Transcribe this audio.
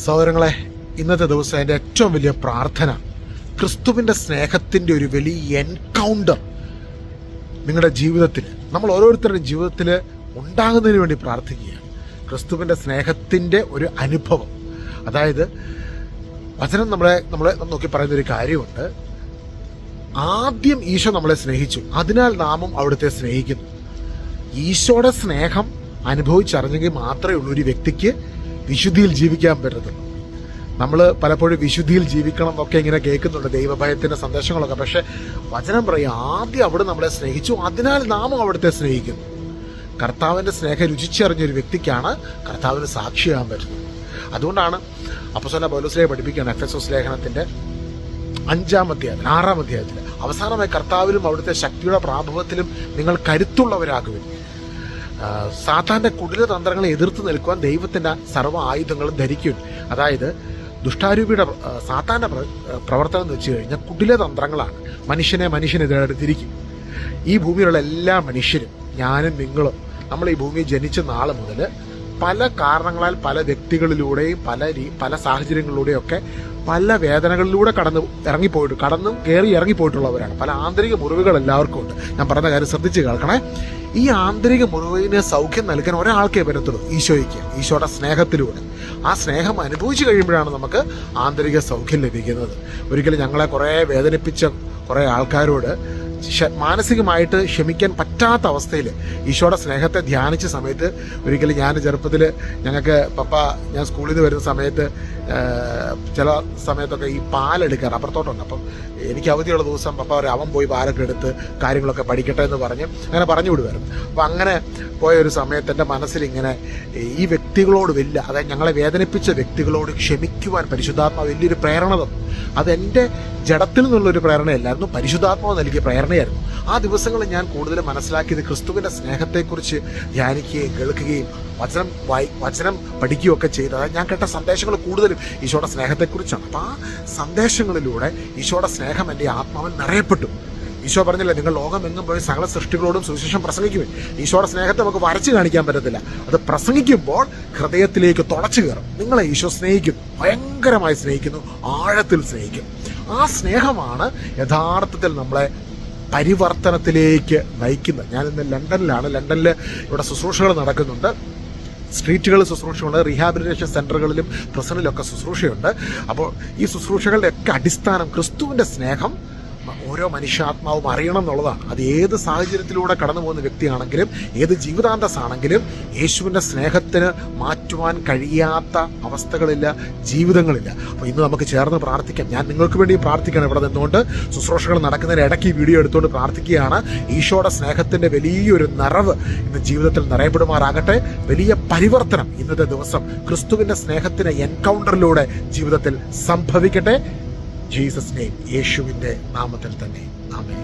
സഹോദരങ്ങളെ, ഇന്നത്തെ ദിവസം എൻ്റെ ഏറ്റവും വലിയ പ്രാർത്ഥന ക്രിസ്തുവിൻ്റെ സ്നേഹത്തിൻ്റെ ഒരു വലിയ എൻകൗണ്ടർ നിങ്ങളുടെ ജീവിതത്തിൽ, നമ്മൾ ഓരോരുത്തരുടെയും ജീവിതത്തിൽ ഉണ്ടാകുന്നതിന് വേണ്ടി പ്രാർത്ഥിക്കുകയാണ്. ക്രിസ്തുവിൻ്റെ സ്നേഹത്തിൻ്റെ ഒരു അനുഭവം. അതായത് വചനം നമ്മളെ നോക്കി പറയുന്നൊരു കാര്യമുണ്ട്. ആദ്യം ഈശോ നമ്മളെ സ്നേഹിച്ചു, അതിനാൽ നാമും അവിടുത്തെ സ്നേഹിക്കുന്നു. ഈശോയുടെ സ്നേഹം അനുഭവിച്ചറിഞ്ഞെങ്കിൽ മാത്രമേ ഉള്ളൂ ഒരു വ്യക്തിക്ക് വിശുദ്ധിയിൽ ജീവിക്കാൻ പറ്റത്തുള്ളൂ. നമ്മൾ പലപ്പോഴും വിശുദ്ധിയിൽ ജീവിക്കണം എന്നൊക്കെ ഇങ്ങനെ കേൾക്കുന്നുണ്ട്, ദൈവഭയത്തിൻ്റെ സന്ദേശങ്ങളൊക്കെ. പക്ഷെ വചനം പറയും ആദ്യം അവിടെ നമ്മളെ സ്നേഹിച്ചു, അതിനാൽ നാമും അവിടുത്തെ സ്നേഹിക്കുന്നു. കർത്താവിൻ്റെ സ്നേഹം രുചിച്ചറിഞ്ഞൊരു വ്യക്തിക്കാണ് കർത്താവിന് സാക്ഷിയാകാൻ പറ്റുന്നത്. അതുകൊണ്ടാണ് അപ്പോസ്തലനായ പൗലോസ് പഠിപ്പിക്കുകയാണ് എഫെസോസ് ലേഖനത്തിൻ്റെ 5-ാം അധ്യായത്തിൽ 6-ാം അധ്യായത്തിൽ അവസാനമായി കർത്താവിലും അവിടുത്തെ ശക്തിയുടെ പ്രാഭവത്തിലും നിങ്ങൾ കരുത്തുള്ളവരാകുവിൻ. സാത്താൻ്റെ കുടില തന്ത്രങ്ങളെ എതിർത്ത് നിൽക്കുവാൻ ദൈവത്തിൻ്റെ സർവ്വ ആയുധങ്ങളും ധരിക്കും. അതായത് ദുഷ്ടാരൂപിയുടെ സാത്താൻ്റെ പ്രവർത്തനം എന്ന് വെച്ച് കഴിഞ്ഞാൽ കുടില തന്ത്രങ്ങളാണ്. മനുഷ്യനെതിരെ തിരിക്കും. ഈ ഭൂമിയിലുള്ള എല്ലാ മനുഷ്യരും, ഞാനും നിങ്ങളും, നമ്മൾ ഈ ഭൂമിയിൽ ജനിച്ച നാൾ മുതൽ പല കാരണങ്ങളാൽ പല വ്യക്തികളിലൂടെയും പല സാഹചര്യങ്ങളിലൂടെയും ഒക്കെ പല വേദനകളിലൂടെ കടന്നും കയറി ഇറങ്ങിപ്പോയിട്ടുള്ളവരാണ്. പല ആന്തരിക മുറിവുകൾ എല്ലാവർക്കും ഉണ്ട്. ഞാൻ പറഞ്ഞ കാര്യം ശ്രദ്ധിച്ച് കേൾക്കണേ. ഈ ആന്തരിക മുറിവിന് സൗഖ്യം നൽകാൻ ഒരാൾക്കേ പറ്റത്തുള്ളൂ, ഈശോയ്ക്ക്. ഈശോയുടെ സ്നേഹത്തിലൂടെ ആ സ്നേഹം അനുഭവിച്ചു കഴിയുമ്പോഴാണ് നമുക്ക് ആന്തരിക സൗഖ്യം ലഭിക്കുന്നത്. ഒരിക്കലും ഞങ്ങളെ കുറേ വേദനിപ്പിച്ച കുറേ ആൾക്കാരോട് മാനസികമായിട്ട് ക്ഷമിക്കാൻ പറ്റാത്ത അവസ്ഥയിൽ ഈശോയുടെ സ്നേഹത്തെ ധ്യാനിച്ച സമയത്ത്, ഒരിക്കലും ഞാൻ ചെറുപ്പത്തിൽ ഞങ്ങൾക്ക് ഞാൻ സ്കൂളിൽ നിന്ന് വരുന്ന സമയത്ത് ചില സമയത്തൊക്കെ ഈ പാലെടുക്കാൻ റബ്ബർത്തോട്ടമുണ്ട്. അപ്പം എനിക്ക് അവധിയുള്ള ദിവസം അവൻ പോയി പാലൊക്കെ എടുത്ത് കാര്യങ്ങളൊക്കെ പഠിക്കട്ടെ എന്ന് അങ്ങനെ പറഞ്ഞു വിടുമായിരുന്നു. അപ്പം അങ്ങനെ പോയ ഒരു സമയത്ത് എൻ്റെ മനസ്സിലിങ്ങനെ ഈ വ്യക്തികളോട് അതായത് ഞങ്ങളെ വേദനിപ്പിച്ച വ്യക്തികളോട് ക്ഷമിക്കുവാൻ പരിശുദ്ധാത്മാവ് വലിയൊരു പ്രേരണ തന്നു. അതെൻ്റെ ജഡത്തിൽ നിന്നുള്ളൊരു പ്രേരണയല്ലായിരുന്നു, പരിശുദ്ധാത്മാവ് നൽകിയ പ്രേരണയായിരുന്നു. ആ ദിവസങ്ങളിൽ ഞാൻ കൂടുതൽ മനസ്സിലാക്കിയത് ക്രിസ്തുവിൻ്റെ സ്നേഹത്തെക്കുറിച്ച് ധ്യാനിക്കുകയും കേൾക്കുകയും വചനം പഠിക്കുകയൊക്കെ ചെയ്ത്, അതായത് ഞാൻ കേട്ട സന്ദേശങ്ങൾ കൂടുതലും ഈശോയുടെ സ്നേഹത്തെക്കുറിച്ചാണ്. അപ്പോൾ ആ സന്ദേശങ്ങളിലൂടെ ഈശോയുടെ സ്നേഹം എൻ്റെ ആത്മാവിൽ നിറയപ്പെട്ടു. ഈശോ പറഞ്ഞില്ല, നിങ്ങൾ ലോകമെങ്ങും പോയി സകല സൃഷ്ടികളോടും സുവിശേഷം പ്രസംഗിക്കുമേ. ഈശോയുടെ സ്നേഹത്തെ നമുക്ക് വരച്ച് കാണിക്കാൻ പറ്റത്തില്ല. അത് പ്രസംഗിക്കുമ്പോൾ ഹൃദയത്തിലേക്ക് തുളച്ചു കയറും. നിങ്ങളെ ഈശോ സ്നേഹിക്കുന്നു, ഭയങ്കരമായി സ്നേഹിക്കുന്നു, ആഴത്തിൽ സ്നേഹിക്കുന്നു. ആ സ്നേഹമാണ് യഥാർത്ഥത്തിൽ നമ്മളെ പരിവർത്തനത്തിലേക്ക് നയിക്കുന്നത്. ഞാനിന്ന് ലണ്ടനിൽ ഇവിടെ ശുശ്രൂഷകൾ നടക്കുന്നുണ്ട്. സ്ട്രീറ്റുകളിൽ ശുശ്രൂഷയുണ്ട്, റീഹാബിലിറ്റേഷൻ സെൻ്ററുകളിലും പ്രസനിലൊക്കെ ശുശ്രൂഷയുണ്ട്. അപ്പോൾ ഈ ശുശ്രൂഷകളുടെ ഒക്കെ അടിസ്ഥാനം ക്രിസ്തുവിൻ്റെ സ്നേഹം ഓരോ മനുഷ്യാത്മാവും അറിയണം എന്നുള്ളതാണ്. അത് ഏത് സാഹചര്യത്തിലൂടെ കടന്നു പോകുന്ന വ്യക്തിയാണെങ്കിലും ഏത് ജീവിതാന്തസ്സാണെങ്കിലും യേശുവിൻ്റെ സ്നേഹത്തിന് മാറ്റുവാൻ കഴിയാത്ത അവസ്ഥകളില്ല, ജീവിതങ്ങളില്ല. അപ്പോൾ ഇന്ന് നമുക്ക് ചേർന്ന് പ്രാർത്ഥിക്കാം. ഞാൻ നിങ്ങൾക്ക് വേണ്ടി പ്രാർത്ഥിക്കണം. ഇവിടെ നിന്നുകൊണ്ട് ശുശ്രൂഷകൾ നടക്കുന്നതിന് ഇടയ്ക്ക് ഈ വീഡിയോ എടുത്തുകൊണ്ട് പ്രാർത്ഥിക്കുകയാണ്. ഈശോയുടെ സ്നേഹത്തിൻ്റെ വലിയൊരു നിറവ് ഇന്ന് ജീവിതത്തിൽ നിറയപ്പെടുമാറാകട്ടെ. വലിയ പരിവർത്തനം ഇന്നത്തെ ദിവസം ക്രിസ്തുവിൻ്റെ സ്നേഹത്തിന് എൻകൗണ്ടറിലൂടെ ജീവിതത്തിൽ സംഭവിക്കട്ടെ. ജീസസ് നെയിം, യേശുവിൻ്റെ നാമത്തിൽ തന്നെ. ആമേൻ.